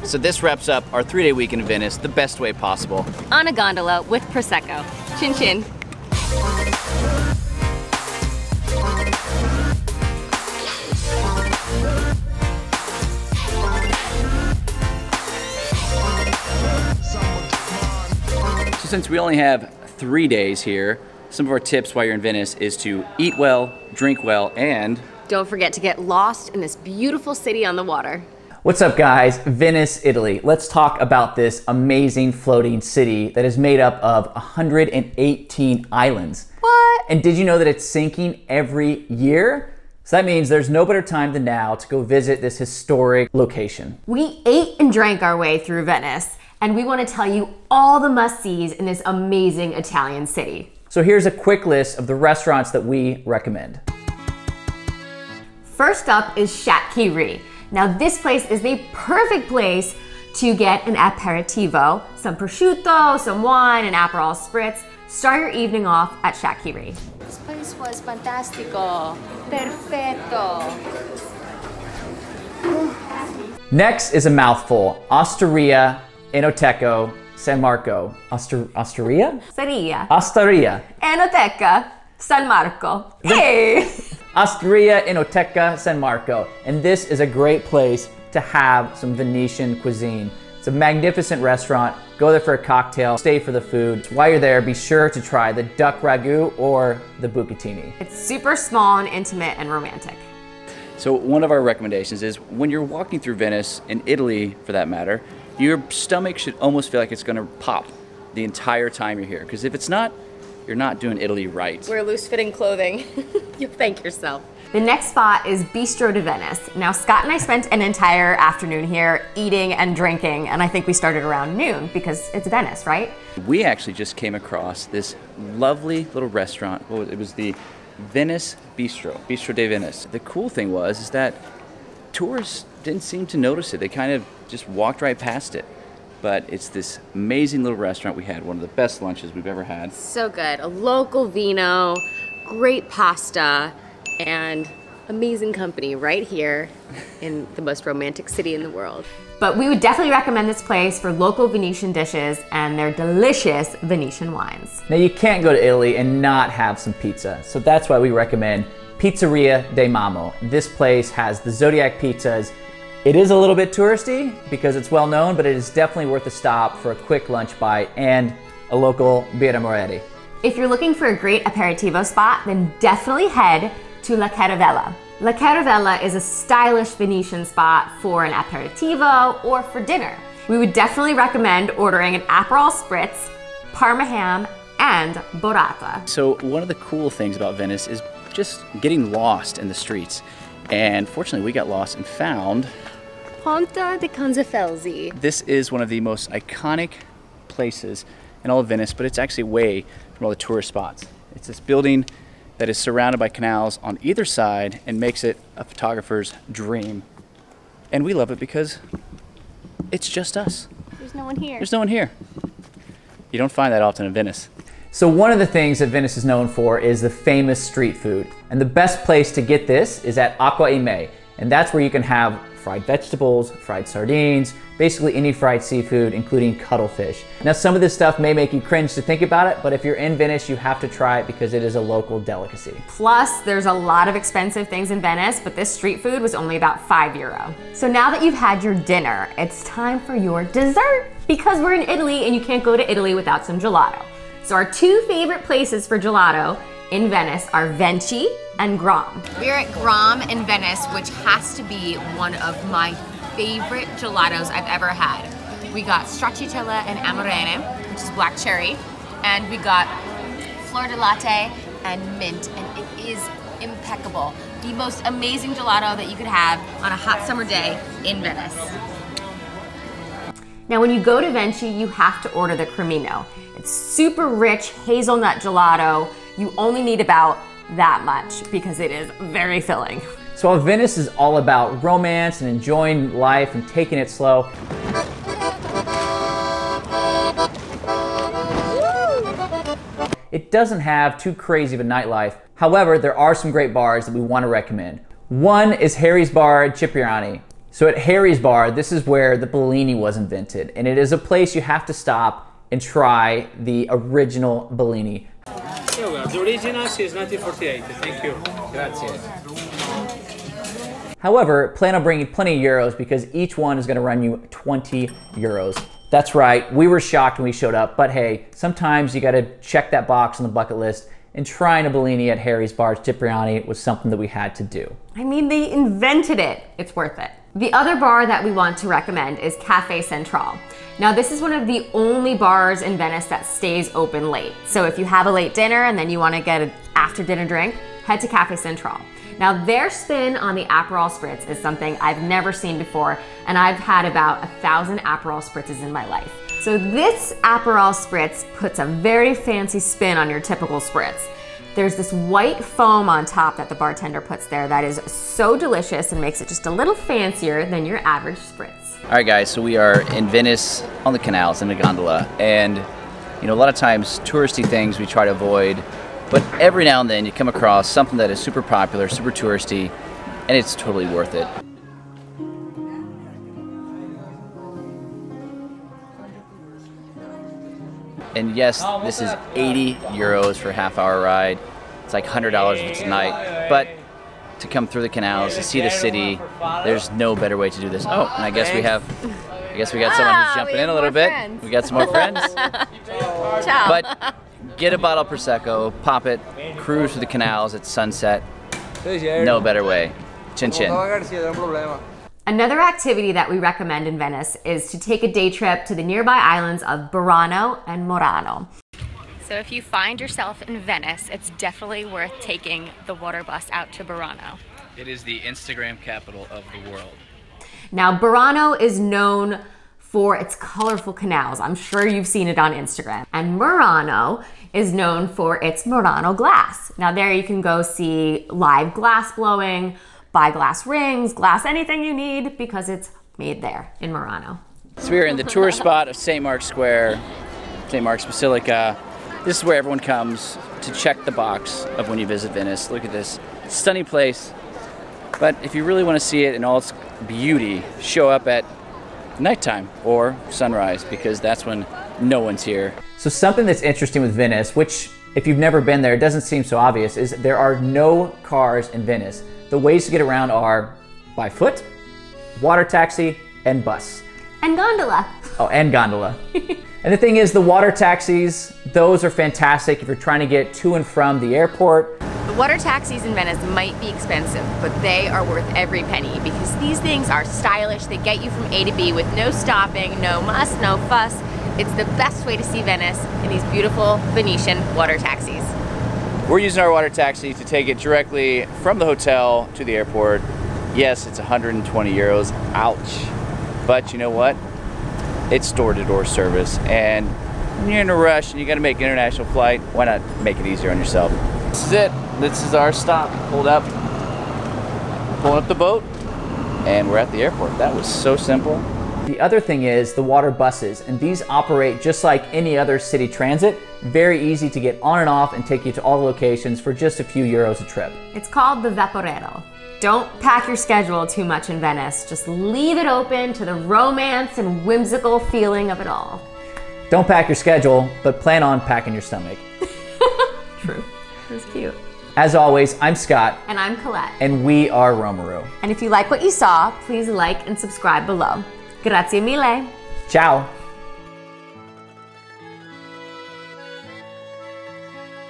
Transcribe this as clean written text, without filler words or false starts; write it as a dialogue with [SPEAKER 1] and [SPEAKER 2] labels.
[SPEAKER 1] So this wraps up our 3-day weekend in Venice the best way possible.
[SPEAKER 2] On a gondola with Prosecco. Chin chin.
[SPEAKER 1] So since we only have 3 days here, some of our tips while you're in Venice is to eat well, drink well, and
[SPEAKER 2] don't forget to get lost in this beautiful city on the water.
[SPEAKER 3] What's up guys? Venice, Italy. Let's talk about this amazing floating city that is made up of 118 islands.
[SPEAKER 2] What?
[SPEAKER 3] And did you know that it's sinking every year? So that means there's no better time than now to go visit this historic location.
[SPEAKER 2] We ate and drank our way through Venice, and we want to tell you all the must-sees in this amazing Italian city.
[SPEAKER 3] So here's a quick list of the restaurants that we recommend.
[SPEAKER 2] First up is Qui Rit. Now this place is the perfect place to get an aperitivo, some prosciutto, some wine, an Aperol spritz. Start your evening off at Qui Rit.
[SPEAKER 4] This place was fantastico, perfetto.
[SPEAKER 3] Next is a mouthful, Osteria San Marco. Osteria?
[SPEAKER 2] Osteria Enoteca San Marco. Hey!
[SPEAKER 3] Osteria Enoteca San Marco. And this is a great place to have some Venetian cuisine. It's a magnificent restaurant. Go there for a cocktail, stay for the food. While you're there, be sure to try the duck ragu or the bucatini.
[SPEAKER 2] It's super small and intimate and romantic.
[SPEAKER 1] so one of our recommendations is when you're walking through Venice, in Italy for that matter, your stomach should almost feel like it's gonna pop the entire time you're here. Because if it's not, you're not doing Italy right.
[SPEAKER 2] Wear loose-fitting clothing. You'll thank yourself. The next spot is Bistrot de Venise. Now, Scott and I spent an entire afternoon here eating and drinking, and I think we started around noon because it's Venice, right?
[SPEAKER 1] We actually just came across this lovely little restaurant. It was the Venice Bistro de Venise. The cool thing is that tourists didn't seem to notice it. They kind of just walked right past it. But it's this amazing little restaurant. We had one of the best lunches we've ever had.
[SPEAKER 2] So good. A local vino, great pasta, and amazing company right here in the most romantic city in the world. But we would definitely recommend this place for local Venetian dishes and their delicious Venetian wines.
[SPEAKER 3] Now you can't go to Italy and not have some pizza, so that's why we recommend Pizzeria Da Mamo. This place has the Zodiac pizzas. It is a little bit touristy because it's well known, but it is definitely worth a stop for a quick lunch bite and a local birra moretti.
[SPEAKER 2] If you're looking for a great aperitivo spot, then definitely head to La Caravella. La Caravella is a stylish Venetian spot for an aperitivo or for dinner. We would definitely recommend ordering an Aperol spritz, Parma ham, and burrata.
[SPEAKER 1] So one of the cool things about Venice is just getting lost in the streets. And fortunately, we got lost and found
[SPEAKER 2] Ponte di Conzefelsi.
[SPEAKER 1] This is one of the most iconic places in all of Venice, but it's actually away from all the tourist spots. It's this building that is surrounded by canals on either side and makes it a photographer's dream. And we love it because it's just us.
[SPEAKER 2] There's no one here.
[SPEAKER 1] There's no one here. You don't find that often in Venice.
[SPEAKER 3] So one of the things that Venice is known for is the famous street food. And the best place to get this is at Acqua e Me. And that's where you can have fried vegetables, fried sardines, basically any fried seafood, including cuttlefish. Now some of this stuff may make you cringe to think about it, but if you're in Venice, you have to try it because it is a local delicacy.
[SPEAKER 2] Plus, there's a lot of expensive things in Venice, but this street food was only about €5. So now that you've had your dinner, it's time for your dessert because we're in Italy and you can't go to Italy without some gelato. So our two favorite places for gelato in Venice are Venchi and Grom. We're at Grom in Venice, which has to be one of my favorite gelatos I've ever had. We got stracciatella and amarene, which is black cherry, and we got fleur de latte and mint, and it is impeccable. The most amazing gelato that you could have on a hot summer day in Venice. Now when you go to Venchi, you have to order the cremino. It's super rich hazelnut gelato. You only need about that much because it is very filling.
[SPEAKER 3] So while Venice is all about romance and enjoying life and taking it slow, it doesn't have too crazy of a nightlife. However, there are some great bars that we want to recommend. One is Harry's Bar at Cipriani. So at Harry's Bar, this is where the Bellini was invented, and it is a place you have to stop and try the original Bellini.
[SPEAKER 5] Here we are. The original is 1948. Thank you. Grazie.
[SPEAKER 3] However, plan on bringing plenty of euros because each one is going to run you 20 euros. That's right, we were shocked when we showed up, but hey, sometimes you got to check that box on the bucket list, and trying a Bellini at Harry's Bar Cipriani was something that we had to do.
[SPEAKER 2] I mean, they invented it. It's worth it. The other bar that we want to recommend is Cafe Central. Now, this is one of the only bars in Venice that stays open late. So if you have a late dinner and then you want to get an after dinner drink, head to Cafe Central. Now, their spin on the Aperol Spritz is something I've never seen before, and I've had about 1,000 Aperol Spritzes in my life. So this Aperol Spritz puts a very fancy spin on your typical Spritz. There's this white foam on top that the bartender puts there that is so delicious and makes it just a little fancier than your average Spritz.
[SPEAKER 1] All right, guys, so we are in Venice on the canals in the gondola, and you know, a lot of times touristy things we try to avoid, but every now and then you come across something that is super popular, super touristy, and it's totally worth it. And yes, this is 80 euros for a half-hour ride. It's like $100 if it's a night. But to come through the canals, to see the city, there's no better way to do this. Oh, and I guess we got someone who's jumping in a little bit.
[SPEAKER 2] Friends.
[SPEAKER 1] We got some more friends.
[SPEAKER 2] Ciao.
[SPEAKER 1] But get a bottle of Prosecco, pop it, cruise through the canals at sunset. No better way. Chin chin.
[SPEAKER 2] Another activity that we recommend in Venice is to take a day trip to the nearby islands of Burano and Murano. So if you find yourself in Venice, it's definitely worth taking the water bus out to Burano.
[SPEAKER 1] It is the Instagram capital of the world.
[SPEAKER 2] Now, Burano is known for its colorful canals. I'm sure you've seen it on Instagram. And Murano is known for its Murano glass. Now there you can go see live glass blowing, buy glass rings, glass, anything you need, because it's made there in Murano.
[SPEAKER 1] So we're in the tourist spot of St. Mark's Square, St. Mark's Basilica. This is where everyone comes to check the box of when you visit Venice. Look at this stunning place. But if you really want to see it in all its beauty, show up at nighttime or sunrise, because that's when no one's here.
[SPEAKER 3] So something that's interesting with Venice, which if you've never been there, it doesn't seem so obvious, is there are no cars in Venice. The ways to get around are by foot, water taxi, and bus.
[SPEAKER 2] And gondola.
[SPEAKER 3] Oh, and gondola. And the thing is, the water taxis, those are fantastic if you're trying to get to and from the airport.
[SPEAKER 2] The water taxis in Venice might be expensive, but they are worth every penny because these things are stylish. They get you from A to B with no stopping, no muss, no fuss. It's the best way to see Venice in these beautiful Venetian water taxis.
[SPEAKER 1] We're using our water taxi to take it directly from the hotel to the airport. Yes, it's 120 euros, ouch. But you know what? It's door-to-door service, and when you're in a rush and you gotta make an international flight, why not make it easier on yourself? This is it. This is our stop. Pulling up the boat, and we're at the airport. That was so simple.
[SPEAKER 3] The other thing is the water buses, and these operate just like any other city transit. Very easy to get on and off and take you to all the locations for just a few euros a trip.
[SPEAKER 2] It's called the Vaporetto. Don't pack your schedule too much in Venice. Just leave it open to the romance and whimsical feeling of it all.
[SPEAKER 3] Don't pack your schedule, but plan on packing your stomach.
[SPEAKER 2] True. That's cute.
[SPEAKER 3] As always, I'm Scott.
[SPEAKER 2] And I'm Colette.
[SPEAKER 3] And we are Romero.
[SPEAKER 2] And if you like what you saw, please like and subscribe below. Grazie mille.
[SPEAKER 3] Ciao.